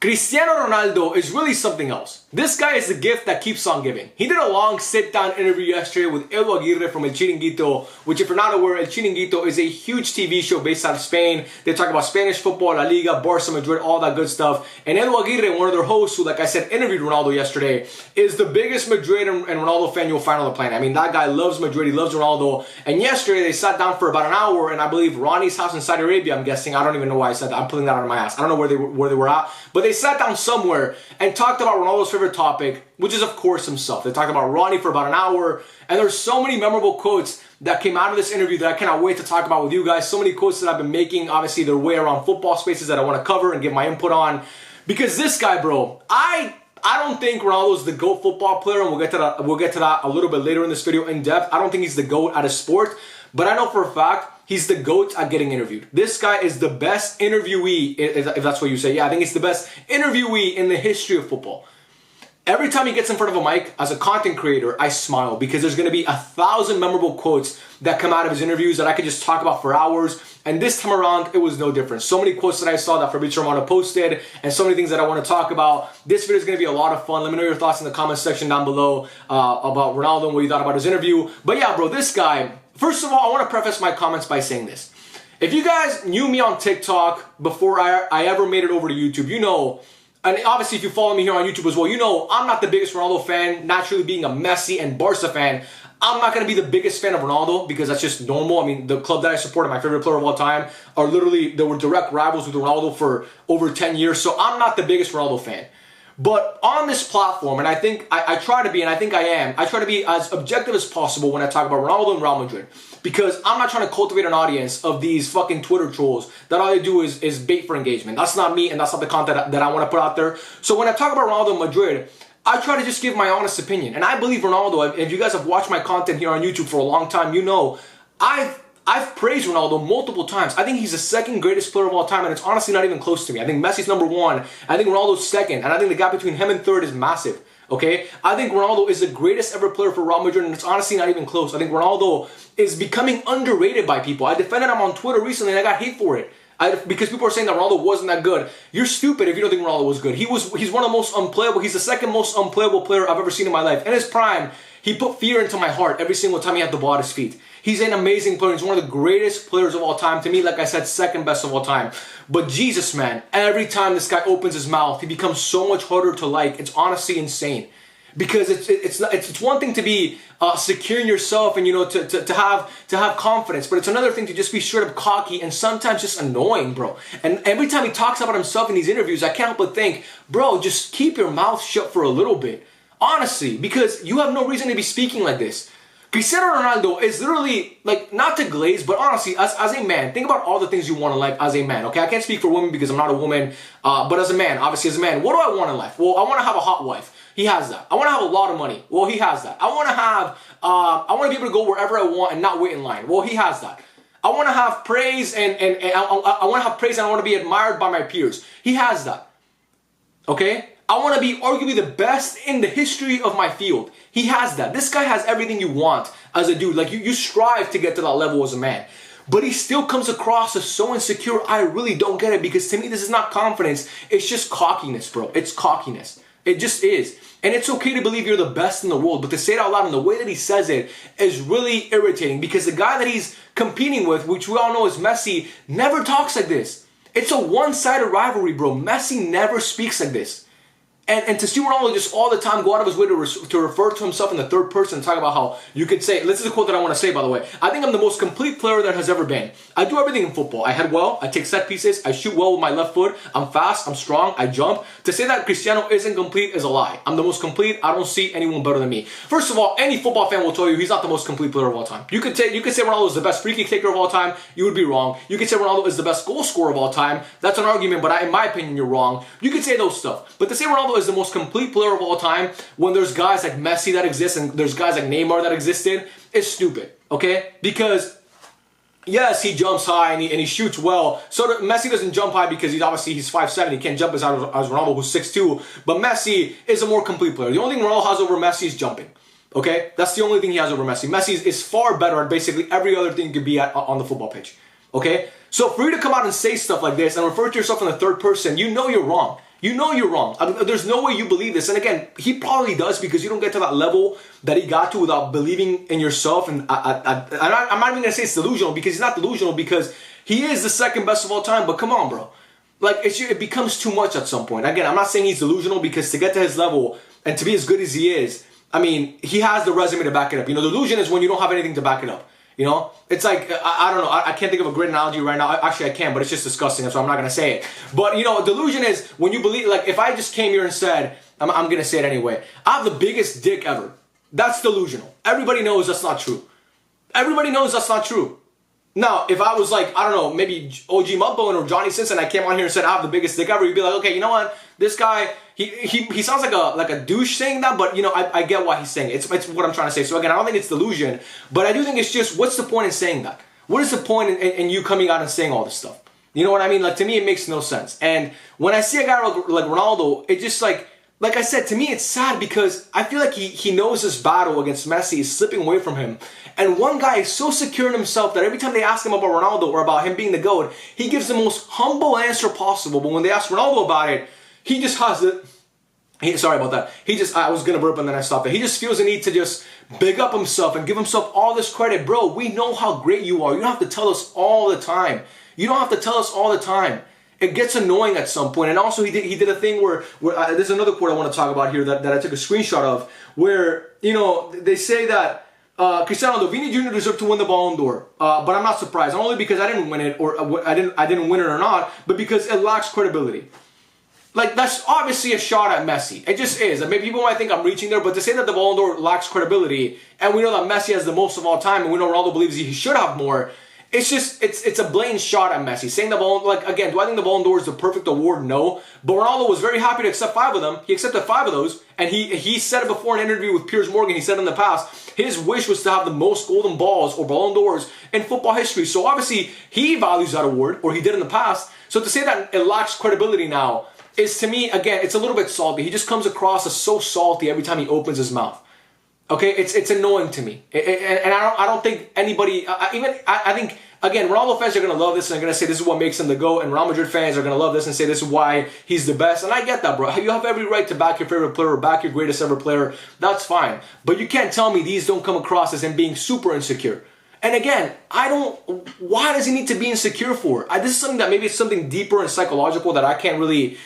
Cristiano Ronaldo is really something else. This guy is the gift that keeps on giving. He did a long sit-down interview yesterday with Edu Aguirre from El Chiringuito, which if you're not aware, El Chiringuito is a huge TV show based out of Spain. They talk about Spanish football, La Liga, Barca, Madrid, all that good stuff. And Edu Aguirre, one of their hosts, who, like I said, interviewed Ronaldo yesterday, is the biggest Madrid and Ronaldo fan you'll find on the planet. I mean, that guy loves Madrid, he loves Ronaldo. And yesterday, they sat down for about an hour, and I believe Ronnie's house in Saudi Arabia, I'm guessing. I don't even know why I said that. I'm pulling that out of my ass. I don't know where they were at. But they sat down somewhere and talked about Ronaldo's favorite topic, which is, of course, himself. They talked about Ronnie for about an hour, and there's so many memorable quotes that came out of this interview that I cannot wait to talk about with you guys. So many quotes that I've been making, obviously, their way around football spaces that I want to cover and give my input on. Because this guy, bro, I don't think Ronaldo's the GOAT football player, and we'll get to that a little bit later in this video in depth. I don't think he's the GOAT at a sport, but I know for a fact he's the GOAT at getting interviewed. This guy is the best interviewee, if that's what you say. Yeah, I think it's the best interviewee in the history of football. Every time he gets in front of a mic, as a content creator, I smile because there's going to be 1,000 memorable quotes that come out of his interviews that I could just talk about for hours. And this time around, it was no different. So many quotes that I saw that Fabrizio Romano posted and so many things that I want to talk about. This video is going to be a lot of fun. Let me know your thoughts in the comment section down below about Ronaldo and what you thought about his interview. But yeah, bro, this guy, first of all, I want to preface my comments by saying this. If you guys knew me on TikTok before I ever made it over to YouTube, you know, and obviously if you follow me here on YouTube as well, you know I'm not the biggest Ronaldo fan. Naturally, being a Messi and Barca fan, I'm not going to be the biggest fan of Ronaldo because that's just normal. I mean, the club that I support and my favorite player of all time are literally, they were direct rivals with Ronaldo for over 10 years. So I'm not the biggest Ronaldo fan. But on this platform, and I think I try to be, and I think I am, I try to be as objective as possible when I talk about Ronaldo and Real Madrid. Because I'm not trying to cultivate an audience of these fucking Twitter trolls that all they do is bait for engagement. That's not me, and that's not the content that I want to put out there. So when I talk about Ronaldo and Madrid, I try to just give my honest opinion. And I believe Ronaldo, if you guys have watched my content here on YouTube for a long time, you know I've praised Ronaldo multiple times. I think he's the second greatest player of all time, and it's honestly not even close to me. I think Messi's number one, I think Ronaldo's second, and I think the gap between him and third is massive. Okay? I think Ronaldo is the greatest ever player for Real Madrid, and it's honestly not even close. I think Ronaldo is becoming underrated by people. I defended him on Twitter recently, and I got hate for it. Because people are saying that Ronaldo wasn't that good. You're stupid if you don't think Ronaldo was good. He's one of the most unplayable. He's the second most unplayable player I've ever seen in my life. In his prime, he put fear into my heart every single time he had the ball at his feet. He's an amazing player. He's one of the greatest players of all time. To me, like I said, second best of all time. But Jesus, man, every time this guy opens his mouth, he becomes so much harder to like. It's honestly insane. Because it's one thing to be secure in yourself and, you know, to have confidence, but it's another thing to just be straight up cocky and sometimes just annoying, bro. And every time he talks about himself in these interviews, I can't help but think, bro, just keep your mouth shut for a little bit. Honestly, because you have no reason to be speaking like this. Cristiano Ronaldo is literally, like, not to glaze, but honestly, as a man, think about all the things you want in life as a man, okay? I can't speak for women because I'm not a woman, but as a man, obviously as a man, what do I want in life? Well, I want to have a hot wife. He has that. I want to have a lot of money. Well, he has that. I want to be able to go wherever I want and not wait in line. Well, he has that. I want to have praise and I want to have praise and I want to be admired by my peers. He has that. Okay? I want to be arguably the best in the history of my field. He has that. This guy has everything you want as a dude. Like, you strive to get to that level as a man. But he still comes across as so insecure. I really don't get it, because to me, this is not confidence. It's just cockiness, bro. It's cockiness. It just is. And it's okay to believe you're the best in the world, but to say it out loud and the way that he says it is really irritating, because the guy that he's competing with, which we all know is Messi, never talks like this. It's a one-sided rivalry, bro. Messi never speaks like this. And to see Ronaldo just all the time go out of his way to refer to himself in the third person and talk about how you could say, this is a quote that I want to say, by the way, I think I'm the most complete player that has ever been. I do everything in football. I head well, I take set pieces, I shoot well with my left foot, I'm fast, I'm strong, I jump. To say that Cristiano isn't complete is a lie. I'm the most complete. I don't see anyone better than me. First of all, any football fan will tell you he's not the most complete player of all time. You could say Ronaldo is the best free kick taker of all time. You would be wrong. You could say Ronaldo is the best goal scorer of all time. That's an argument, but in my opinion, you're wrong. You could say those stuff. But to say Ronaldo is the most complete player of all time when there's guys like Messi that exist and there's guys like Neymar that existed is stupid, okay? Because yes, he jumps high and he shoots well. So Messi doesn't jump high because he's 5'7". He can't jump as Ronaldo, who's 6'2". But Messi is a more complete player. The only thing Ronaldo has over Messi is jumping. Okay? That's the only thing he has over Messi. Messi is far better at basically every other thing you could be at on the football pitch. Okay? So for you to come out and say stuff like this and refer to yourself in the third person, you know you're wrong. You know you're wrong. I mean, there's no way you believe this. And again, he probably does because you don't get to that level that he got to without believing in yourself. And I'm not even going to say it's delusional because he's not delusional because he is the second best of all time. But come on, bro. Like, it becomes too much at some point. Again, I'm not saying he's delusional because to get to his level and to be as good as he is, I mean, he has the resume to back it up. You know, delusion is when you don't have anything to back it up. You know, it's like, I don't know, I can't think of a great analogy right now. Actually, I can, but it's just disgusting, so I'm not going to say it. But, you know, delusion is when you believe, like, if I just came here and said, I'm going to say it anyway, I have the biggest dick ever. That's delusional. Everybody knows that's not true. Everybody knows that's not true. Now, if I was like, I don't know, maybe OG Mudbone or Johnny Simpson, I came on here and said I have the biggest dick ever, you'd be like, okay, you know what? This guy, he sounds like a douche saying that, but you know, I get why he's saying it. It's what I'm trying to say. So again, I don't think it's delusion, but I do think it's just, what's the point in saying that? What is the point in you coming out and saying all this stuff? You know what I mean? Like, to me, it makes no sense. And when I see a guy like Ronaldo, it just like I said, to me, it's sad because I feel like he knows this battle against Messi is slipping away from him. And one guy is so secure in himself that every time they ask him about Ronaldo or about him being the GOAT, he gives the most humble answer possible. But when they ask Ronaldo about it, he just has it. Sorry about that. I was going to burp and then I stopped it. He just feels the need to just big up himself and give himself all this credit. Bro, we know how great you are. You don't have to tell us all the time. You don't have to tell us all the time. It gets annoying at some point. And also he did a thing where there's another quote I want to talk about here that I took a screenshot of where, you know, they say that Cristiano Ronaldo, Vini Jr. deserved to win the Ballon d'Or, but I'm not surprised. Not only because I didn't win it or I didn't win it or not, but because it lacks credibility. Like, that's obviously a shot at Messi. It just is. I mean, people might think I'm reaching there, but to say that the Ballon d'Or lacks credibility, and we know that Messi has the most of all time, and we know Ronaldo believes he should have more, it's just, it's a blatant shot at Messi. Saying the Ballon, like, again, do I think the Ballon d'Or is the perfect award? No. But Ronaldo was very happy to accept 5 of them. He accepted 5 of those, and he said it before in an interview with Piers Morgan. He said in the past, his wish was to have the most golden balls or Ballon d'Ors in football history. So obviously, he values that award, or he did in the past. So to say that it lacks credibility now is, to me, again, it's a little bit salty. He just comes across as so salty every time he opens his mouth. Okay, it's annoying to me, and I don't think anybody, I think, again, Ronaldo fans are going to love this and they're going to say this is what makes him the GOAT, and Real Madrid fans are going to love this and say this is why he's the best, and I get that, bro. You have every right to back your favorite player or back your greatest ever player. That's fine, but you can't tell me these don't come across as him being super insecure. And again, why does he need to be insecure for? This is something that maybe it's something deeper and psychological that I can't really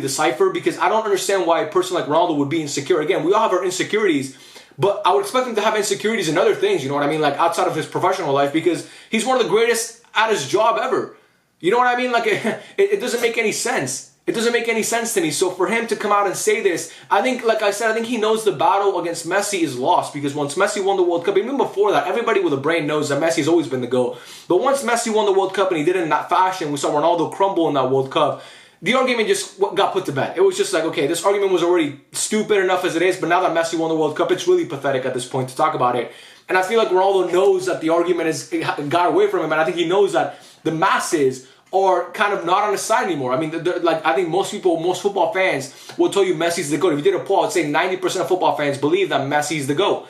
decipher, because I don't understand why a person like Ronaldo would be insecure. Again, we all have our insecurities, but I would expect him to have insecurities in other things, you know what I mean? Like outside of his professional life, because he's one of the greatest at his job ever. You know what I mean? Like it doesn't make any sense. It doesn't make any sense to me. So for him to come out and say this, I think, like I said, I think he knows the battle against Messi is lost, because once Messi won the World Cup, even before that, everybody with a brain knows that Messi's always been the GOAT. But once Messi won the World Cup and he did it in that fashion, we saw Ronaldo crumble in that World Cup, the argument just got put to bed. It was just like, okay, this argument was already stupid enough as it is, but now that Messi won the World Cup, it's really pathetic at this point to talk about it. And I feel like Ronaldo knows that the argument got away from him, and I think he knows that the masses are kind of not on his side anymore. I mean, like, I think most football fans will tell you Messi's the GOAT. If you did a poll, I'd say 90% of football fans believe that Messi's the GOAT.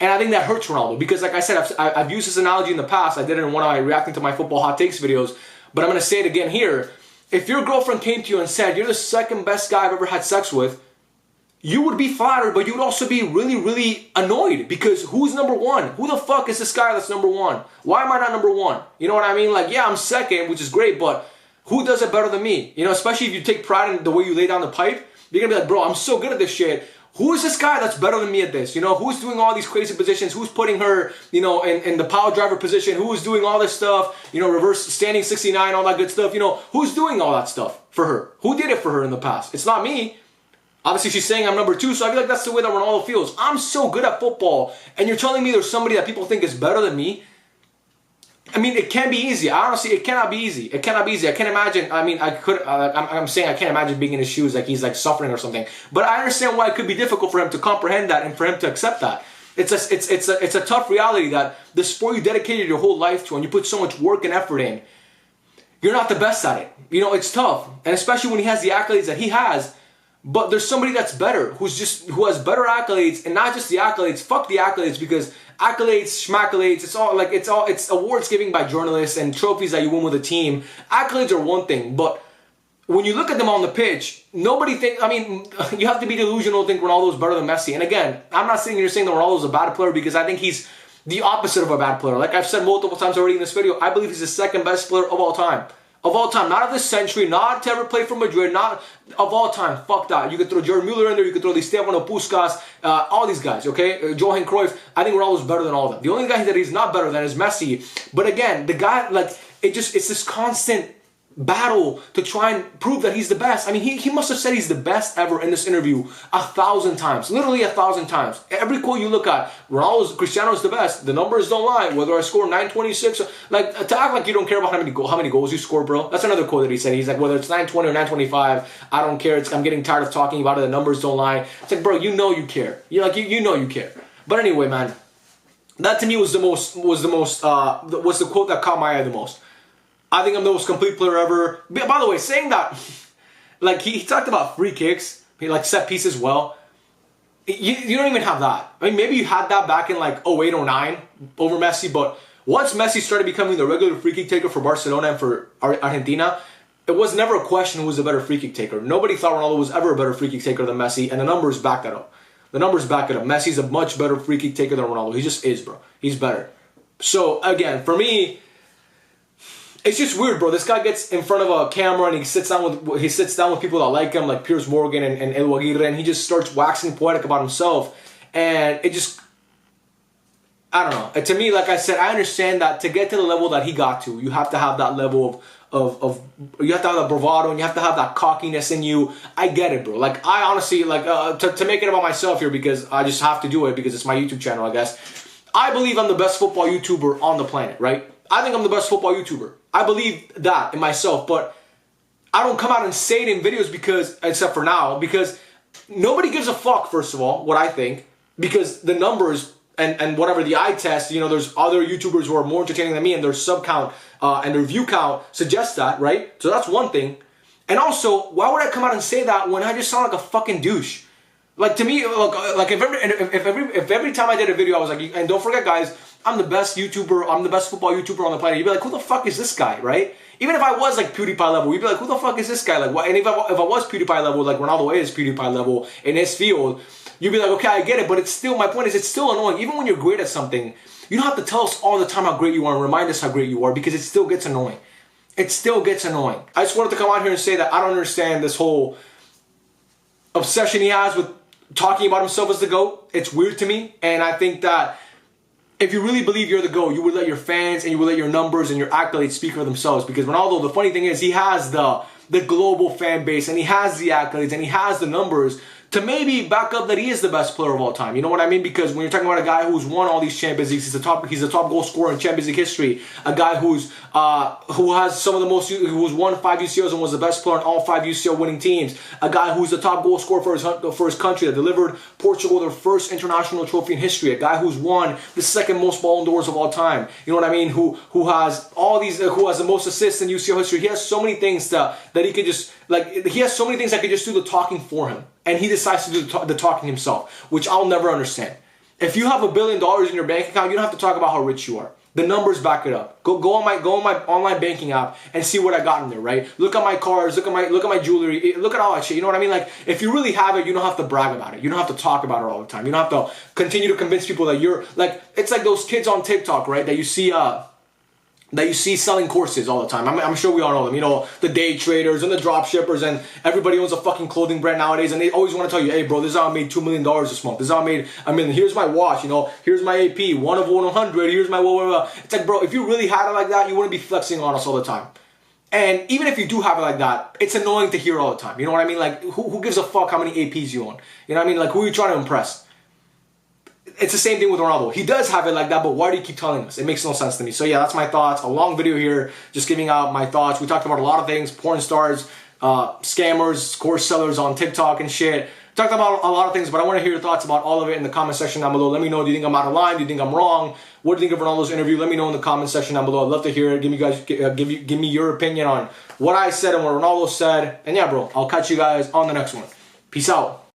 And I think that hurts Ronaldo, because like I said, I've used this analogy in the past. I did it in one of my reacting to my football hot takes videos, but I'm going to say it again here. If your girlfriend came to you and said, you're the second best guy I've ever had sex with, you would be flattered, but you would also be really, really annoyed, because who's number one? Who the fuck is this guy that's number one? Why am I not number one? You know what I mean? Like, yeah, I'm second, which is great, but who does it better than me? You know, especially if you take pride in the way you lay down the pipe, you're going to be like, bro, I'm so good at this shit. Who is this guy that's better than me at this? You know, who's doing all these crazy positions? Who's putting her, you know, in the power driver position? Who's doing all this stuff? You know, reverse standing 69, all that good stuff. You know, who's doing all that stuff for her? Who did it for her in the past? It's not me. Obviously, she's saying I'm number 2, so I feel like that's the way that Ronaldo feels. I'm so good at football, and you're telling me there's somebody that people think is better than me? I mean, it can be easy. Honestly, it cannot be easy. It cannot be easy. I can't imagine. I mean, I'm saying I can't imagine being in his shoes, like he's like suffering or something. But I understand why it could be difficult for him to comprehend that and for him to accept that. It's a tough reality that the sport you dedicated your whole life to and you put so much work and effort in, you're not the best at it. You know, it's tough, and especially when he has the accolades that he has. But there's somebody that's better, who has better accolades, and not just the accolades. Fuck the accolades, because accolades, schmaccolades, it's awards giving by journalists and trophies that you win with a team. Accolades are one thing, but when you look at them on the pitch, nobody thinks, I mean, you have to be delusional to think Ronaldo's better than Messi. And again, I'm not sitting here saying that Ronaldo's a bad player because I think he's the opposite of a bad player. Like I've said multiple times already in this video, I believe he's the second best player of all time. Of all time, not of this century, not to ever play for Madrid, not of all time. Fuck that. You could throw Gerd Müller in there, you could throw Di Stefano, Puskas, all these guys, okay? Johan Cruyff. I think Ronaldo's better than all of them. The only guy that he's not better than is Messi. But again, the guy, like, it's this constant battle to try and prove that he's the best. I mean, he must have said he's the best ever in this interview 1,000 times. Literally 1,000 times. Every quote you look at, Cristiano's the best. The numbers don't lie. Whether I score 926, like, to act like you don't care about how many goals you score, bro. That's another quote that he said. He's like, whether it's 920 or 925, I don't care. I'm getting tired of talking about it. The numbers don't lie. It's like, bro, you know you care. You know you care. But anyway, man, that to me was the quote that caught my eye the most. I think I'm the most complete player ever. By the way, saying that, like, he talked about free kicks, like set pieces well. You don't even have that. I mean, maybe you had that back in like 08, 09 over Messi, but once Messi started becoming the regular free kick taker for Barcelona and for Argentina, it was never a question who was a better free kick taker. Nobody thought Ronaldo was ever a better free kick taker than Messi, and the numbers back that up. The numbers back it up. Messi's a much better free kick taker than Ronaldo. He just is, bro. He's better. So, again, for me, it's just weird, bro. This guy gets in front of a camera and he sits down with people that like him, like Piers Morgan and Edu Aguirre, and he just starts waxing poetic about himself. And it just, I don't know. To me, like I said, I understand that to get to the level that he got to, you have to have that level of you have to have that bravado and you have to have that cockiness in you. I get it, bro. Like, I honestly, like, to make it about myself here, because I just have to do it because it's my YouTube channel, I guess. I believe I'm the best football YouTuber on the planet, right? I think I'm the best football YouTuber. I believe that in myself, but I don't come out and say it in videos because, except for now, because nobody gives a fuck, first of all, what I think, because the numbers and whatever the eye test, you know, there's other YouTubers who are more entertaining than me and their sub count and their view count suggests that, right? So that's one thing. And also, why would I come out and say that when I just sound like a fucking douche? Like, to me, like if every time I did a video, I was like, and don't forget, guys, I'm the best YouTuber, I'm the best football YouTuber on the planet. You'd be like, who the fuck is this guy, right? Even if I was like PewDiePie level, you'd be like, who the fuck is this guy? Like, what? And if I was PewDiePie level, like Ronaldo is PewDiePie level in his field, you'd be like, okay, I get it, but it's still, my point is, it's still annoying. Even when you're great at something, you don't have to tell us all the time how great you are and remind us how great you are, because it still gets annoying. It still gets annoying. I just wanted to come out here and say that I don't understand this whole obsession he has with talking about himself as the GOAT. It's weird to me, and I think that if you really believe you're the GOAT, you would let your fans and you would let your numbers and your accolades speak for themselves. Because Ronaldo, the funny thing is, he has the global fan base and he has the accolades and he has the numbers to maybe back up that he is the best player of all time. You know what I mean? Because when you're talking about a guy who's won all these Champions Leagues, he's the top goal scorer in Champions League history. A guy who has some of the most, who's won 5 UCLs and was the best player in all 5 UCL winning teams. A guy who's the top goal scorer for his country, that delivered Portugal their first international trophy in history. A guy who's won the second most Ballon d'Ors of all time. You know what I mean? Who has all these, who has the most assists in UCL history. He has so many things that he could just, like, he has so many things that could just do the talking for him. And he decides to do the talking himself, which I'll never understand. If you have $1 billion in your bank account, you don't have to talk about how rich you are. The numbers back it up. Go on my online banking app and see what I got in there, right? Look at my cars, look at my jewelry, look at all that shit. You know what I mean? Like, if you really have it, you don't have to brag about it. You don't have to talk about it all the time. You don't have to continue to convince people that you're, like, it's like those kids on TikTok, right? That you see selling courses all the time. I'm sure we all know them. You know, the day traders and the drop shippers, and everybody owns a fucking clothing brand nowadays, and they always want to tell you, hey, bro, this is how I made $2 million this month. This is how I made, here's my watch, you know, here's my AP, 1 of 100, here's my blah. It's like, bro, if you really had it like that, you wouldn't be flexing on us all the time. And even if you do have it like that, it's annoying to hear all the time. You know what I mean? Like, who gives a fuck how many APs you own? You know what I mean? Like, who are you trying to impress? It's the same thing with Ronaldo. He does have it like that, but why do you keep telling us? It makes no sense to me. So yeah, that's my thoughts. A long video here, just giving out my thoughts. We talked about a lot of things: porn stars, scammers, course sellers on TikTok and shit. Talked about a lot of things, but I want to hear your thoughts about all of it in the comment section down below. Let me know. Do you think I'm out of line? Do you think I'm wrong? What do you think of Ronaldo's interview? Let me know in the comment section down below. I'd love to hear it. Give me your opinion on what I said and what Ronaldo said. And yeah, bro, I'll catch you guys on the next one. Peace out.